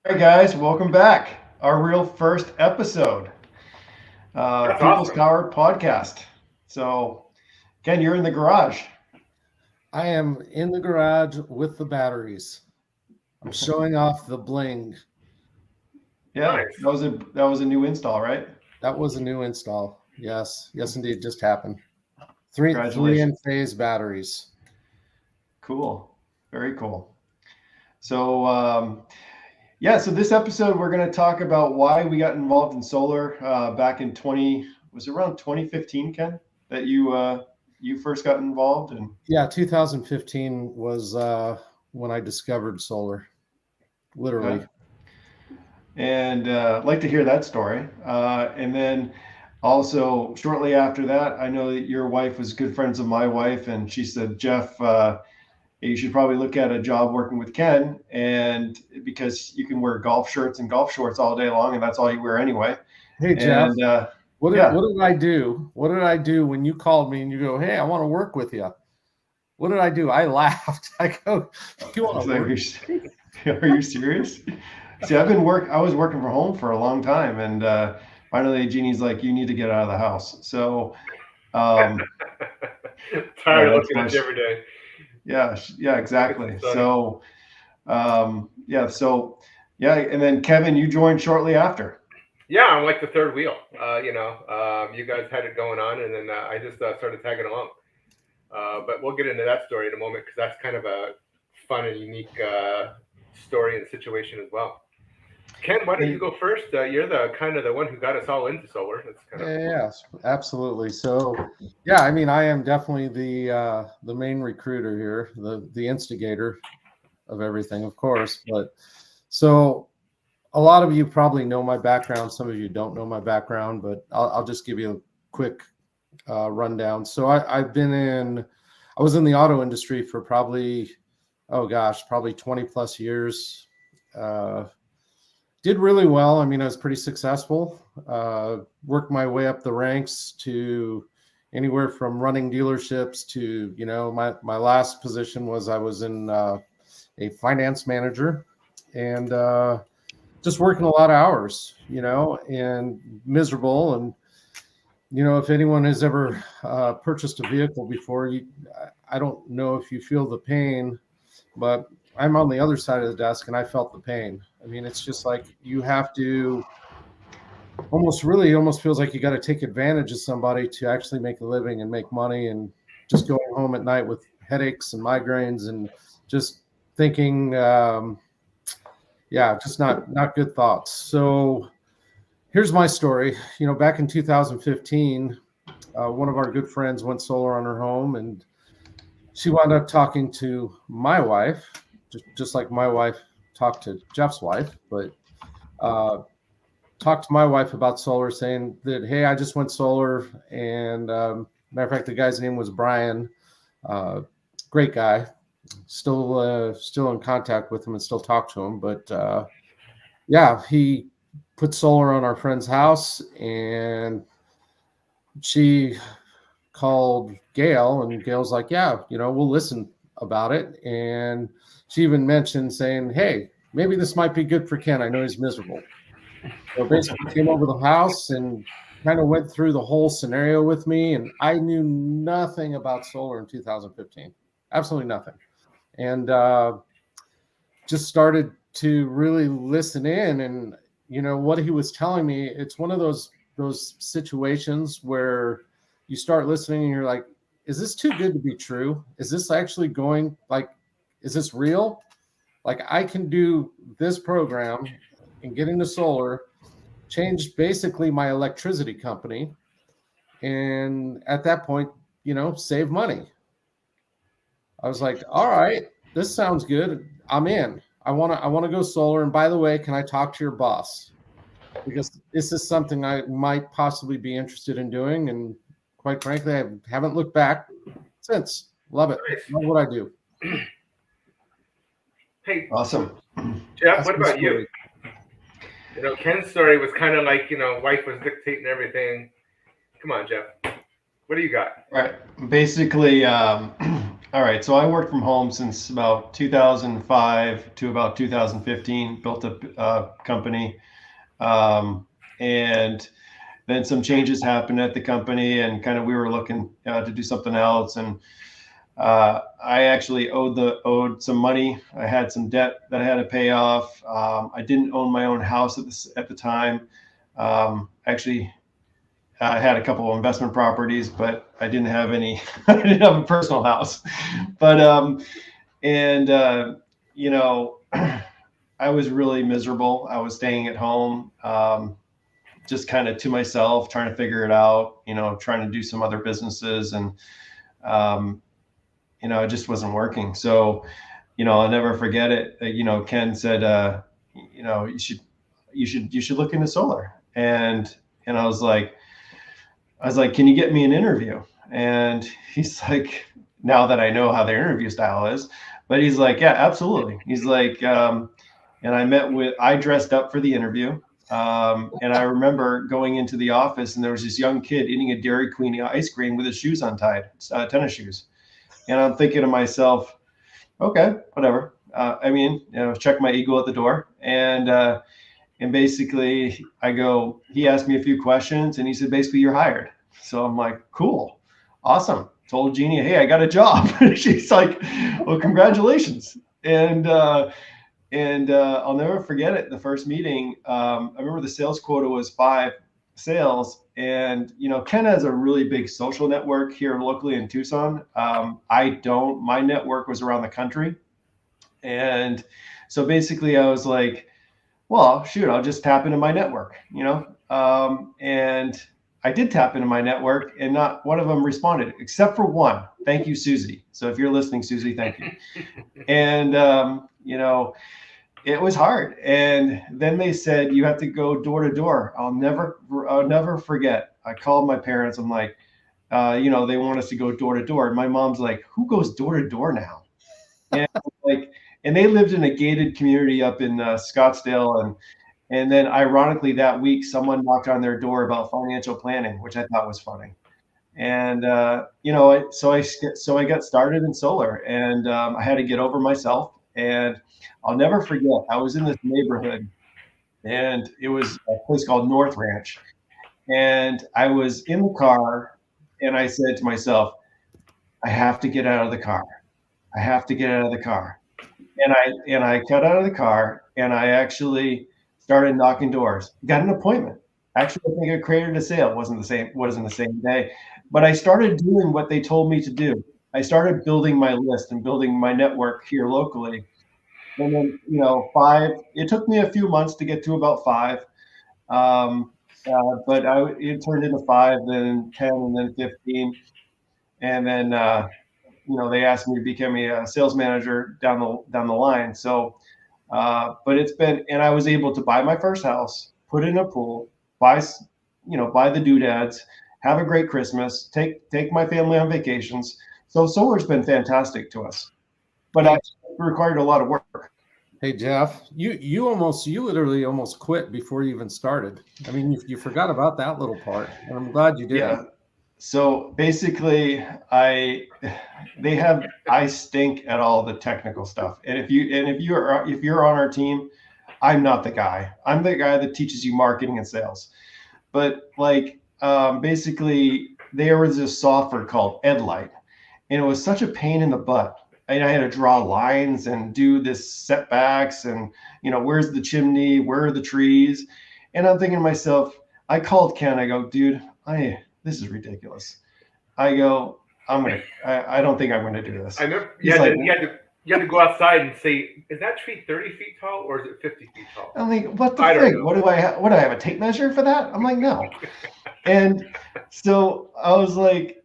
Hey guys, welcome back. Our real first episode, That's People's awesome. Powered Podcast. So, Ken, you're in the garage. I am in the garage with the batteries. I'm showing off the bling. Yeah, Nice. that was a new install, right? That was a new install. Yes, yes, indeed, just happened. Three in Congratulations. phase batteries. Cool, very cool. So, so this episode we're going to talk about why we got involved in solar back in 20 was it around 2015, Ken, that you first got involved in. Yeah, 2015 was when I discovered solar. Okay. Literally. And I'd like to hear that story. And then also, shortly after that, I know that your wife was good friends of my wife, and she said, Jeff, you should probably look at a job working with Ken, and because you can wear golf shirts and golf shorts all day long, and that's all you wear anyway. Hey Jeff, And what yeah, did I do? What did I do when you called me and you go, "Hey, I want to work with you"? What did I do? I laughed. I go, "You want it's to like, work?" are you serious? See, I was working from home for a long time, and finally, Jeannie's like, you need to get out of the house. So, um, Tired of that's looking why. at you every day. Yeah, yeah, I think it's exactly. funny. So, and then Kevin, you joined shortly after. Yeah, I'm like the third wheel. You guys had it going on, and then I just started tagging along. But we'll get into that story in a moment because that's kind of a fun and unique story and situation as well. Ken, why don't you Hey, go first? You're the kind of the one who got us all into solar. That's kind of cool. Yes, absolutely. So, yeah, I mean, I am definitely the main recruiter here, the instigator of everything, of course. But so a lot of you probably know my background. Some of you don't know my background, but I'll just give you a quick rundown. So I was in the auto industry for probably, oh gosh, probably 20 plus years. Uh, did really well. I mean, I was pretty successful. Worked my way up the ranks to anywhere from running dealerships to, my last position was I was in a finance manager and just working a lot of hours, and miserable. And, if anyone has ever purchased a vehicle before, I don't know if you feel the pain, but I'm on the other side of the desk and I felt the pain. I mean, it's just like you have to almost feels like you got to take advantage of somebody to actually make a living and make money, and just going home at night with headaches and migraines and just thinking, just not good thoughts. So here's my story. Back in 2015, one of our good friends went solar on her home, and she wound up talking to my wife, just like my wife talked to Jeff's wife, but uh, talked to my wife about solar, saying that, hey, I just went solar, and matter of fact, the guy's name was Brian. Uh, Great guy. Still in contact with him and still talk to him, but yeah, he put solar on our friend's house, and she called Gail, and Gail's like, yeah, we'll listen about it. And she even mentioned saying, hey, maybe this might be good for Ken. I know he's miserable. So basically came over the house and kind of went through the whole scenario with me. And I knew nothing about solar in 2015, absolutely nothing. And just started to really listen in. And, what he was telling me, it's one of those situations where you start listening and you're like, is this too good to be true? Is this actually going, like, is this real? Like, I can do this program and get into solar, change basically my electricity company, and at that point, save money. I was like, all right, this sounds good. I'm in. I want to go solar. And by the way, can I talk to your boss? Because this is something I might possibly be interested in doing. And quite frankly, I haven't looked back since. Love it. Nice. Love what I do. Hey, awesome. Jeff, That's what my about you? story. Ken's story was kind of like wife was dictating everything. Come on, Jeff. What do you got? Right. Basically, All right. So I worked from home since about 2005 to about 2015, built a company. Um, and then some changes happened at the company and kind of we were looking to do something else. And I actually owed some money. I had some debt that I had to pay off. I didn't own my own house at the time. Actually, I had a couple of investment properties, but I didn't have any. I didn't have a personal house. But and you know, I was really miserable. I was staying at home, just kind of to myself, trying to figure it out. Trying to do some other businesses, and um, it just wasn't working. So, I'll never forget it. Ken said, you should look into solar, and I was like, can you get me an interview? And he's like, now that I know how their interview style is, but he's like, yeah, absolutely. He's like, and I dressed up for the interview. And I remember going into the office and there was this young kid eating a Dairy Queen ice cream with his shoes untied, tennis shoes. And I'm thinking to myself, okay, whatever. Check my ego at the door. And basically he asked me a few questions and he said, basically, you're hired. So I'm like, cool, awesome. Told Jeannie, hey, I got a job. She's like, well, congratulations. And I'll never forget it. The first meeting, I remember the sales quota was 5 sales. And, Ken has a really big social network here locally in Tucson. I don't. My network was around the country. And so basically I was like, well, shoot, I'll just tap into my network. And I did tap into my network and not one of them responded, except for one. Thank you, Susie. So if you're listening, Susie, thank you. And, it was hard. And then they said, you have to go door to door. I'll never forget. I called my parents. I'm like, they want us to go door to door. And my mom's like, who goes door to door now? And and they lived in a gated community up in Scottsdale. And then ironically that week, someone knocked on their door about financial planning, which I thought was funny. And, so I got started in solar and I had to get over myself. And I'll never forget, I was in this neighborhood and it was a place called North Ranch. And I was in the car and I said to myself, I have to get out of the car. I have to get out of the car. And I got out of the car and I actually started knocking doors. Got an appointment. Actually, I think I created a sale. Wasn't the same day, but I started doing what they told me to do. I started building my list and building my network here locally. And then, 5. It took me a few months to get to about 5, but it turned into 5, then 10, and then 15, and then they asked me to become a sales manager down the line. So, but and I was able to buy my first house, put in a pool, buy the doodads, have a great Christmas, take my family on vacations. So solar's been fantastic to us, but it required a lot of work. Hey Jeff, you literally almost quit before you even started. I mean, you forgot about that little part, and I'm glad you did. Yeah. So basically, I stink at all the technical stuff. And if you're on our team, I'm not the guy. I'm the guy that teaches you marketing and sales. But basically, there was this software called Edlight, and it was such a pain in the butt. And I had to draw lines and do this setbacks and, where's the chimney? Where are the trees? And I'm thinking to myself, I called Ken. I go, dude, this is ridiculous. I go, I don't think I'm going to do this. I remember you had to go outside and say, is that tree 30 feet tall or is it 50 feet tall? I'm like, what the frick? What do I have a tape measure for that? I'm like, no. And so I was like,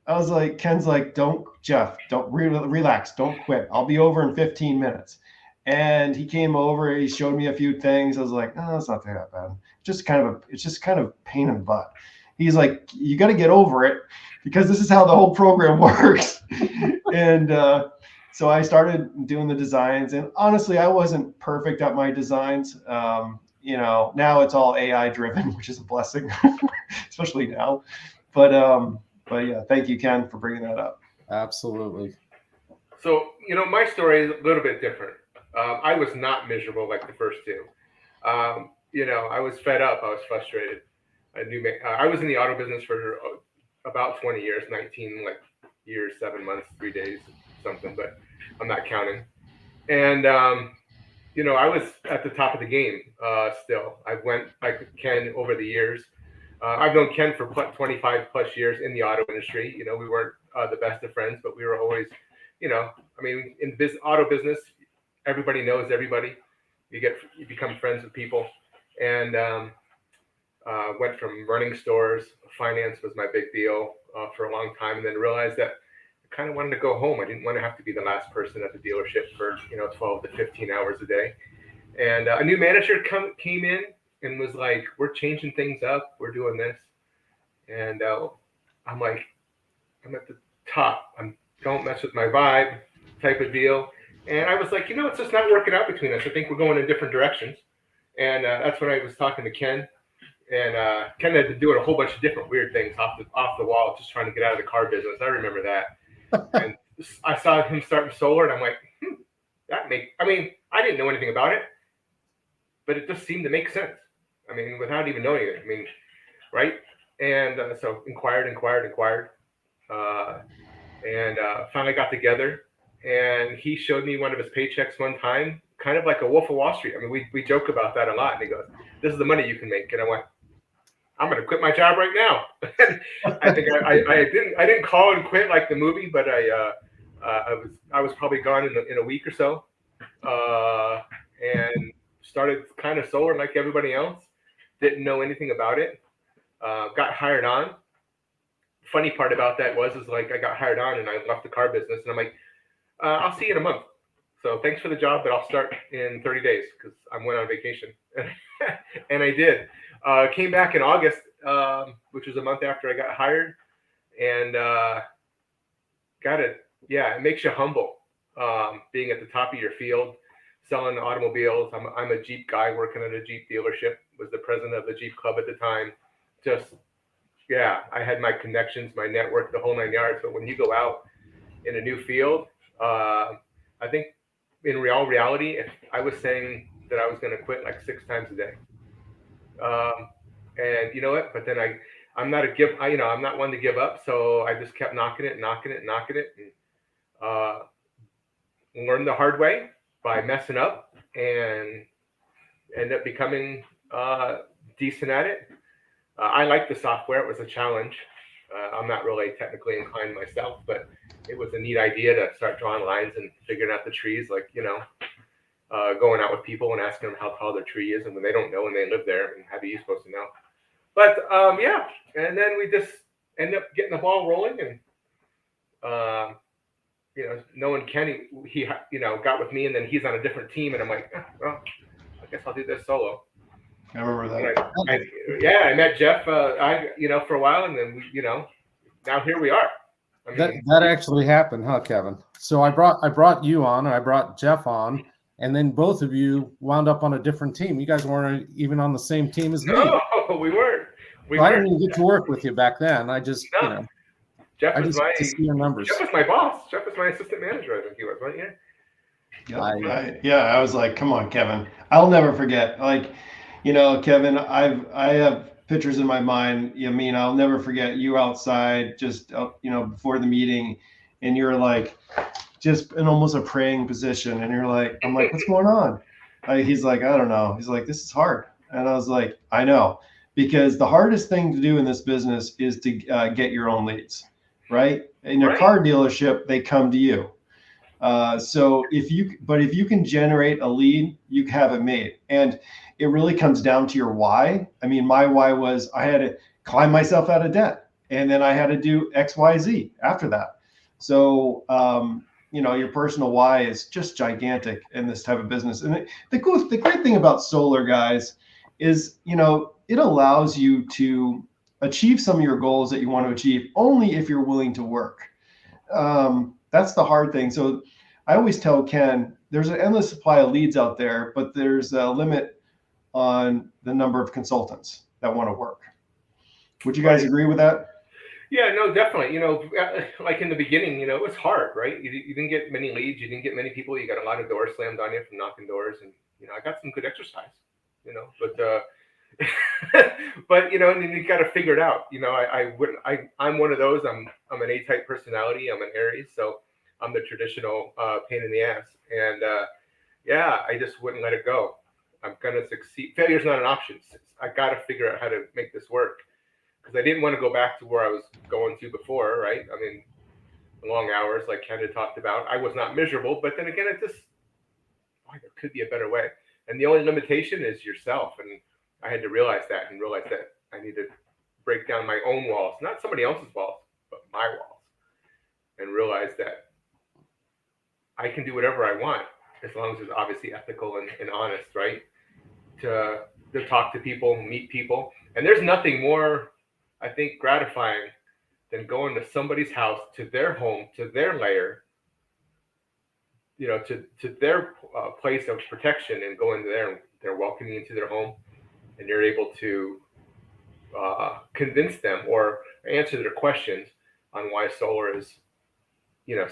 Ken's like, Jeff, don't relax. Don't quit. I'll be over in 15 minutes. And he came over, he showed me a few things. I was like, no, it's not that bad. It's just kind of pain in the butt. He's like, you got to get over it because this is how the whole program works. And so I started doing the designs. And honestly, I wasn't perfect at my designs. Now it's all AI driven, which is a blessing, especially now. But yeah, thank you, Ken, for bringing that up. Absolutely. So, my story is a little bit different. I was not miserable like the first two. I was fed up. I was frustrated. I was in the auto business for about 20 years, 19 like years, 7 months, 3 days, something, but I'm not counting. And, I was at the top of the game still. I went like Ken over the years. I've known Ken for 25 plus years in the auto industry. We weren't the best of friends, but we were always, in auto business, everybody knows everybody. You become friends with people, and went from running stores. Finance was my big deal for a long time, and then realized that I kind of wanted to go home. I didn't want to have to be the last person at the dealership for 12 to 15 hours a day. And a new manager came in and was like, "We're changing things up. We're doing this," and I'm like, "I'm at the top. Don't mess with my vibe," type of deal. And I was like, it's just not working out between us. I think we're going in different directions. And that's when I was talking to Ken. And Ken had been doing a whole bunch of different weird things off the wall, just trying to get out of the car business. I remember that. And I saw him starting solar, and I'm like, I didn't know anything about it, but it just seemed to make sense. Without even knowing it. Right? And so inquired, and finally got together. And he showed me one of his paychecks one time, kind of like a Wolf of Wall Street. We joke about that a lot. And he goes, "This is the money you can make." And I went, "I'm going to quit my job right now." I think I didn't call and quit like the movie, but I was probably gone in a week or so, and started kind of solar like everybody else. Didn't know anything about it. Got hired on. Funny part about that is like I got hired on and I left the car business, and I'm like, "I'll see you in a month. So thanks for the job, but I'll start in 30 days because I went on vacation." And I did. Came back in August, which was a month after I got hired, and it makes you humble, being at the top of your field, selling automobiles. I'm a Jeep guy working at a Jeep dealership, was the president of the Jeep Club at the time. I had my connections, my network, the whole 9 yards. But when you go out in a new field, I think in reality, if I was saying that I was going to quit like 6 times a day, and you know what? But then I'm not I'm not one to give up. So I just kept knocking it, and learned the hard way by messing up, and end up becoming decent at it. I liked the software. It was a challenge. I'm not really technically inclined myself, but it was a neat idea to start drawing lines and figuring out the trees, like, going out with people and asking them how tall their tree is. And when they don't know and they live there, and how are you supposed to know? But and then we just end up getting the ball rolling, and knowing Kenny, he got with me, and then he's on a different team, and I'm like, well, I guess I'll do this solo. I remember that. I met Jeff, for a while, and then now here we are. That actually happened, huh, Kevin? So I brought you on, and I brought Jeff on, and then both of you wound up on a different team. You guys weren't even on the same team as me. No, we weren't. I didn't even get to work with you back then. I just, Jeff I was just get to see your numbers. Jeff was my boss. Jeff was my assistant manager. I think he was, right? Yeah. I was like, come on, Kevin. I'll never forget. Like, Kevin, I have pictures in my mind. I'll never forget you outside just, before the meeting, and you're like, just in almost a praying position. And you're like, I'm like, what's going on? He's like, I don't know. He's like, this is hard. And I was like, I know, because the hardest thing to do in this business is to get your own leads, right? In a car dealership, they come to you. So if you can generate a lead, you have it made. And it really comes down to your why. My why was I had to climb myself out of debt, and then I had to do X, Y, Z after that. So, your personal why is just gigantic in this type of business. And the great thing about solar, guys, is, it allows you to achieve some of your goals that you want to achieve only if you're willing to work. That's the hard thing. So I always tell Ken, there's an endless supply of leads out there, but there's a limit on the number of consultants that want to work. Would you guys agree with that? Yeah, no, definitely. Like in the beginning, it was hard, right? You didn't get many leads, you didn't get many people. You got a lot of doors slammed on you from knocking doors, and I got some good exercise, but but and then you got to figure it out. I'm one of those. I'm an A-type personality. I'm an Aries, so I'm the traditional pain in the ass, and yeah, I just wouldn't let it go. I'm gonna succeed. Failure's not an option. I got to figure out how to make this work because I didn't want to go back to where I was going to before, right? I mean, long hours, like Ken had talked about. I was not miserable, but then again, there could be a better way. And the only limitation is yourself. And I had to realize that I need to break down my own walls, not somebody else's walls, but my walls, and realize that I can do whatever I want as long as it's obviously ethical and honest, right? To talk to people, meet people. And there's nothing more, I think, gratifying than going to somebody's house, to their home, to their lair, to their place of protection, and go into there, and they're welcoming you into their home, and you're able to convince them or answer their questions on why solar is,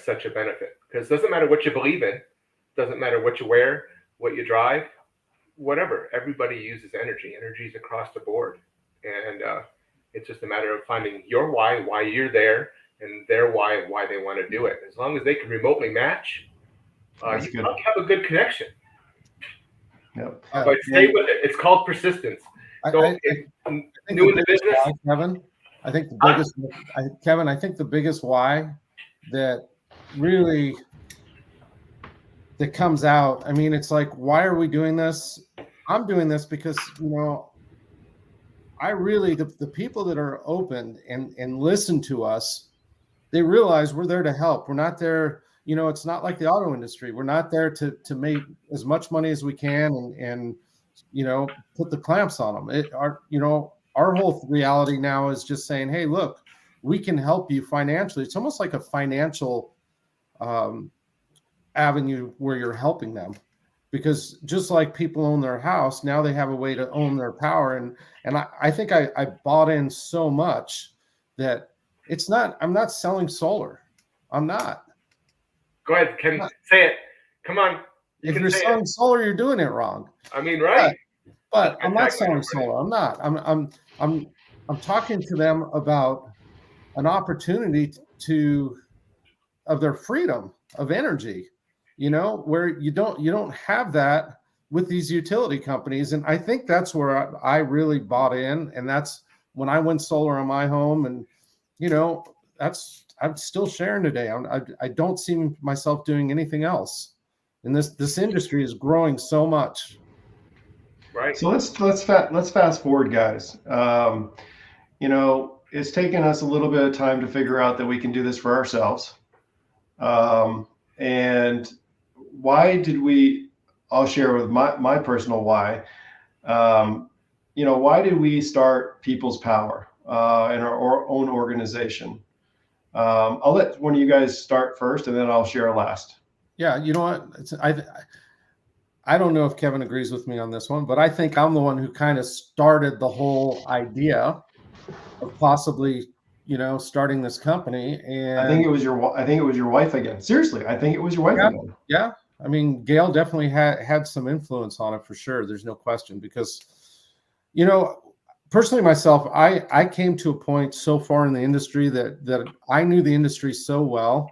such a benefit. Because it doesn't matter what you believe in, doesn't matter what you wear, what you drive, whatever. Everybody uses energy. Energy is across the board, and it's just a matter of finding your why you're there, and their why they want to do it. As long as they can remotely match, you can have a good connection. Yep. But stay with it. It's called persistence. New in the business, Kevin. I think the biggest why that really that comes out. I mean, it's like, why are we doing this? I'm doing this because I really the people that are open and listen to us, they realize we're there to help. We're not there. It's not like the auto industry. We're not there to make as much money as we can and put the clamps on them. Our whole reality now is just saying, hey, look, we can help you financially. It's almost like a financial avenue where you're helping them, because just like people own their house, now they have a way to own their power. And I think I bought in so much that I'm not selling solar. I'm not. Go ahead, Ken. Say it. Come on. If you're selling solar, you're doing it wrong. I mean, right. But I'm not selling solar. I'm not. I'm talking to them about an opportunity of their freedom of energy, where you don't have that with these utility companies. And I think that's where I really bought in. And that's when I went solar on my home. And, I'm still sharing today. I don't see myself doing anything else. And this industry is growing so much. Right. So let's fast forward, guys. It's taken us a little bit of time to figure out that we can do this for ourselves. And why did we? I'll share with my personal why. Why did we start People's Power in our own organization? I'll let one of you guys start first, and then I'll share last. Yeah, you know what? I don't know if Kevin agrees with me on this one, but I think I'm the one who kind of started the whole idea of possibly, starting this company. And I think it was your wife again. Seriously, I think it was your wife again. Yeah. I mean, Gail definitely had some influence on it for sure. There's no question, because, personally myself, I came to a point so far in the industry that I knew the industry so well,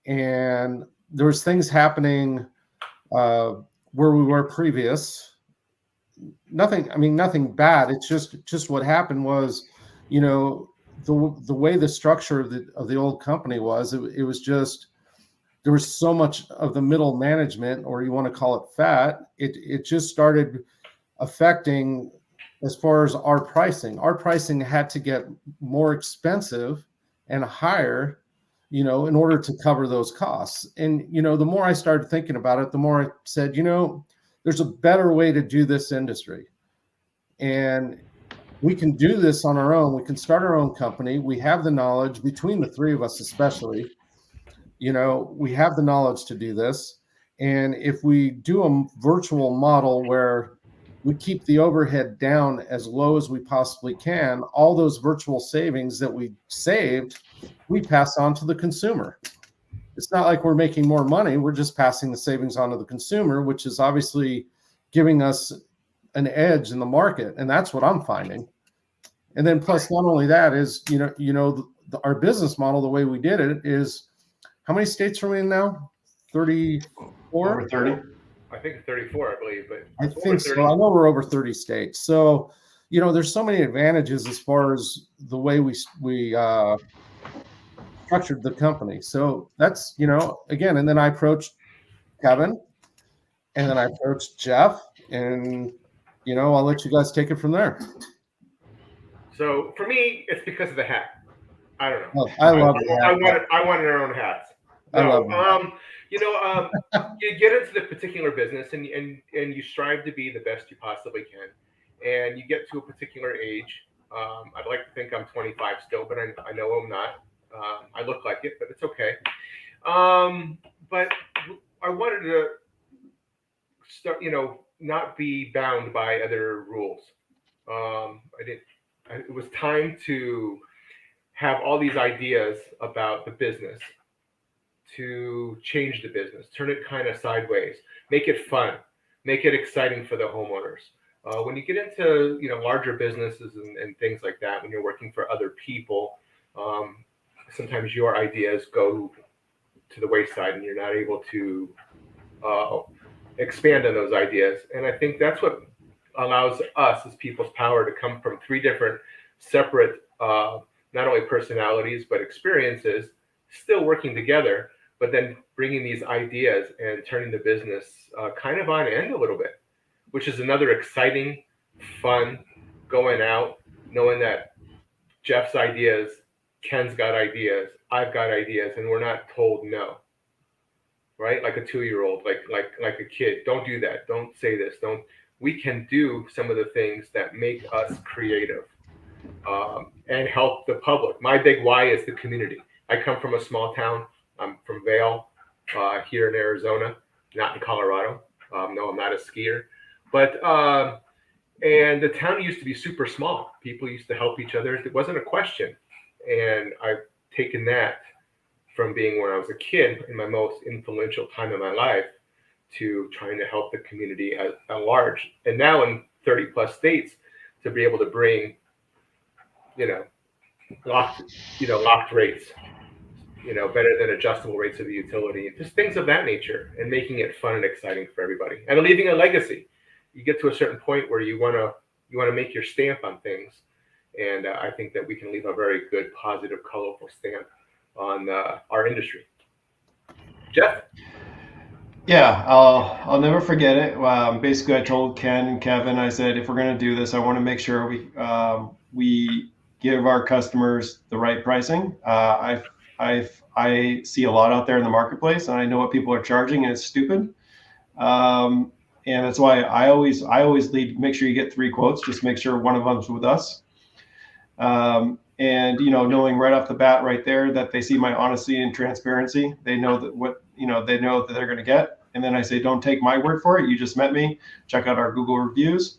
and there was things happening where we were previous. Nothing bad. It's just what happened was, the way the structure of the old company was, it was just, there was so much of the middle management, or you want to call it fat. It just started affecting as far as our pricing. Our pricing had to get more expensive and higher, in order to cover those costs. And, the more I started thinking about it, the more I said, there's a better way to do this industry. And we can do this on our own. We can start our own company. We have the knowledge, between the three of us especially. We have the knowledge to do this. And if we do a virtual model where we keep the overhead down as low as we possibly can. All those virtual savings that we saved, we pass on to the consumer. It's not like we're making more money. We're just passing the savings on to the consumer, which is obviously giving us an edge in the market. And that's what I'm finding. And then plus, not only that is, our business model, the way we did it is, how many states are we in now? 34? Over 30. I think 34, I believe, but I think so. I know we're over 30 states. So, there's so many advantages as far as the way we structured the company. So that's, again, and then I approached Kevin, and then I approached Jeff, and, I'll let you guys take it from there. So for me, it's because of the hat. I don't know. Oh, I love it. I wanted our own hats. I love you get into the particular business and you strive to be the best you possibly can, and you get to a particular age. I'd like to think I'm 25 still, but I know I'm not. I look like it, but it's okay. But I wanted to start, not be bound by other rules. It was time to have all these ideas about the business, to change the business, turn it kind of sideways, make it fun, make it exciting for the homeowners. When you get into larger businesses and things like that, when you're working for other people, sometimes your ideas go to the wayside and you're not able to expand on those ideas. And I think that's what allows us as People's Power to come from three different separate, not only personalities, but experiences, still working together, but then bringing these ideas and turning the business kind of on end a little bit, which is another exciting, fun, going out, knowing that Jeff's ideas, Ken's got ideas, I've got ideas, and we're not told no, right? Like a 2-year-old, like a kid, don't do that, don't say this, don't. We can do some of the things that make us creative and help the public. My big why is the community. I come from a small town. I'm from Vail, here in Arizona, not in Colorado. No, I'm not a skier, but and the town used to be super small. People used to help each other. It wasn't a question, and I've taken that from being when I was a kid in my most influential time in my life to trying to help the community at large, and now in 30 plus states to be able to bring, locked rates, better than adjustable rates of the utility, and just things of that nature, and making it fun and exciting for everybody, and leaving a legacy. You get to a certain point where you want to make your stamp on things, and I think that we can leave a very good, positive, colorful stamp on our industry. Jeff? Yeah, I'll never forget it. Basically, I told Ken and Kevin, I said, if we're going to do this, I want to make sure we give our customers the right pricing. I see a lot out there in the marketplace, and I know what people are charging, and it's stupid. And that's why I always make sure you get 3 quotes. Just make sure one of them's with us. And knowing right off the bat, right there, that they see my honesty and transparency, they know that they know that they're going to get. And then I say, don't take my word for it. You just met me. Check out our Google reviews.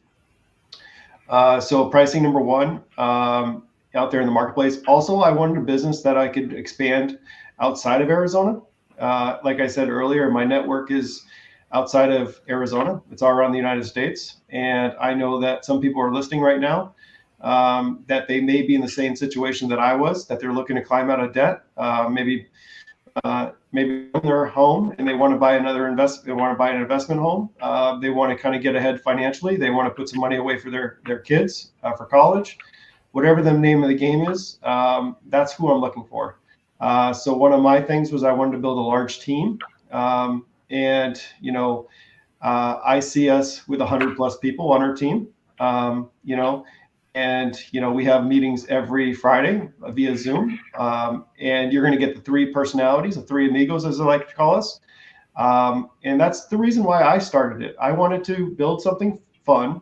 So pricing number 1 out there in the marketplace. Also, I wanted a business that I could expand outside of Arizona. Like I said earlier, my network is outside of Arizona. It's all around the United States. And I know that some people are listening right now, that they may be in the same situation that I was, that they're looking to climb out of debt, maybe in their home, and they want to buy an investment home. They want to kind of get ahead financially. They want to put some money away for their kids for college, whatever the name of the game is. That's who I'm looking for. So one of my things was I wanted to build a large team, and I see us with 100 plus people on our team. And we have meetings every Friday via Zoom, and you're going to get the 3 personalities, the 3 amigos, as I like to call us. And that's the reason why I started it. I wanted to build something fun.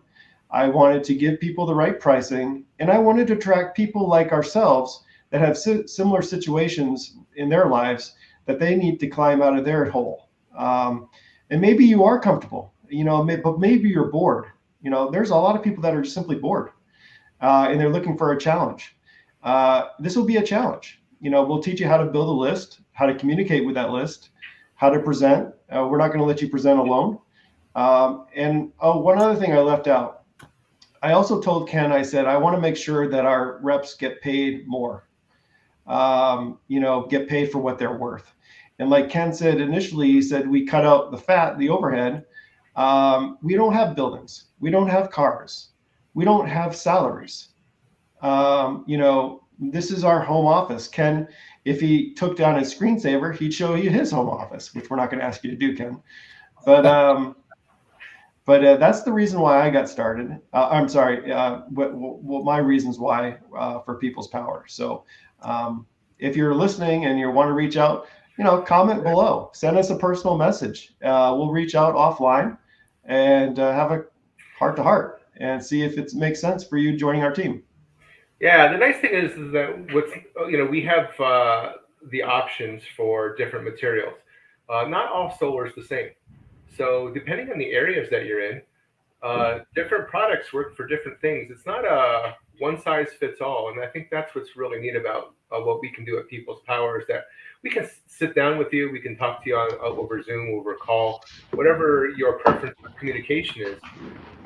I wanted to give people the right pricing, and I wanted to attract people like ourselves that have similar situations in their lives that they need to climb out of their hole. And maybe you are comfortable, but maybe you're bored. There's a lot of people that are just simply bored, and they're looking for a challenge. This will be a challenge. We'll teach you how to build a list, how to communicate with that list, how to present. We're not going to let you present alone. And one other thing I left out. I also told Ken, I said, I want to make sure that our reps get paid more, get paid for what they're worth. And like Ken said initially, he said, we cut out the fat, the overhead. We don't have buildings. We don't have cars. We don't have salaries. This is our home office. Ken, if he took down his screensaver, he'd show you his home office, which we're not going to ask you to do, Ken. But that's the reason why I got started. I'm sorry. What my reasons why for People's Power. So if you're listening and you want to reach out, comment below. Send us a personal message. We'll reach out offline and have a heart-to-heart and see if it makes sense for you joining our team. Yeah, the nice thing is that we have the options for different materials. Not all solar is the same. So depending on the areas that you're in, different products work for different things. It's not a one size fits all. And I think that's what's really neat about what we can do at People's Power is that we can sit down with you. We can talk to you over Zoom, over call, whatever your preference for communication is,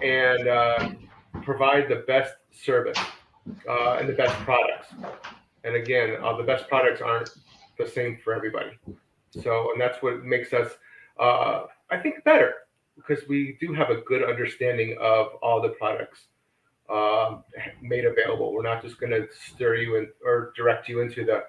and provide the best service and the best products. And again, the best products aren't the same for everybody. So, and that's what makes us, I think, better, because we do have a good understanding of all the products made available. We're not just going to steer you in or direct you into the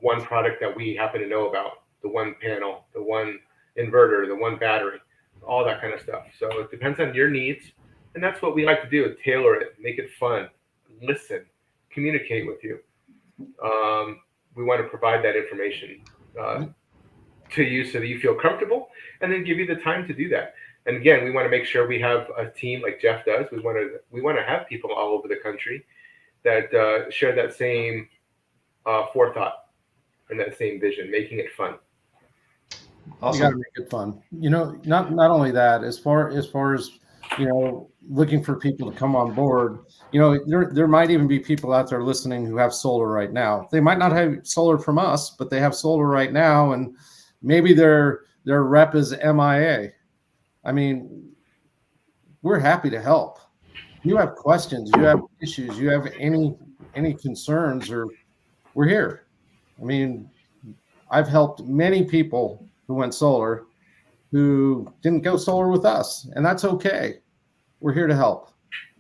one product that we happen to know about, the one panel, the one inverter, the one battery, all that kind of stuff. So it depends on your needs. And that's what we like to do, tailor it, make it fun, listen, communicate with you. We want to provide that information to you so that you feel comfortable, and then give you the time to do that. And again, we want to make sure we have a team like Jeff does. We want to have people all over the country that share that same forethought and that same vision, making it fun. Awesome. You got to make it fun. Not only that, as far as looking for people to come on board, there might even be people out there listening who have solar right now. They might not have solar from us, but they have solar right now, and maybe their rep is MIA. I mean, we're happy to help. You have questions, you have issues, you have any concerns, or we're here. I mean, I've helped many people who went solar who didn't go solar with us, and that's okay. We're here to help.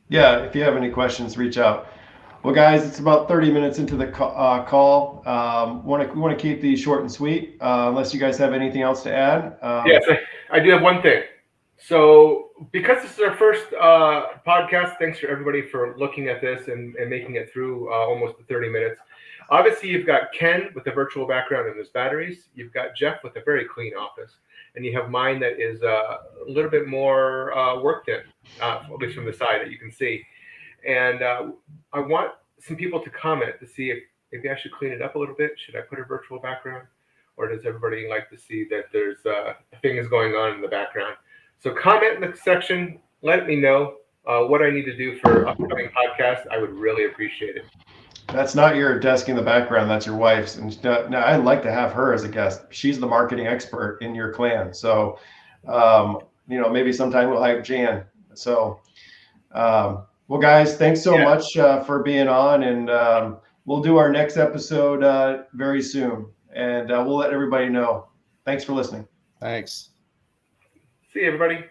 Yeah, if you have any questions, reach out. Well, guys, it's about 30 minutes into the call. We want to keep these short and sweet, unless you guys have anything else to add. Yes, I do have one thing. So because this is our first podcast, thanks for everybody for looking at this and making it through almost the 30 minutes. Obviously, you've got Ken with a virtual background in his batteries. You've got Jeff with a very clean office. And you have mine that is a little bit more worked in, at least from the side that you can see. And I want some people to comment to see if maybe I should clean it up a little bit. Should I put a virtual background? Or does everybody like to see that there's things going on in the background? So comment in the section. Let me know what I need to do for upcoming podcasts. I would really appreciate it. That's not your desk in the background. That's your wife's. And now I'd like to have her as a guest. She's the marketing expert in your clan. So, maybe sometime we'll have Jan. So, well, guys, thanks so much for being on. And we'll do our next episode very soon. And we'll let everybody know. Thanks for listening. Thanks. See you, everybody.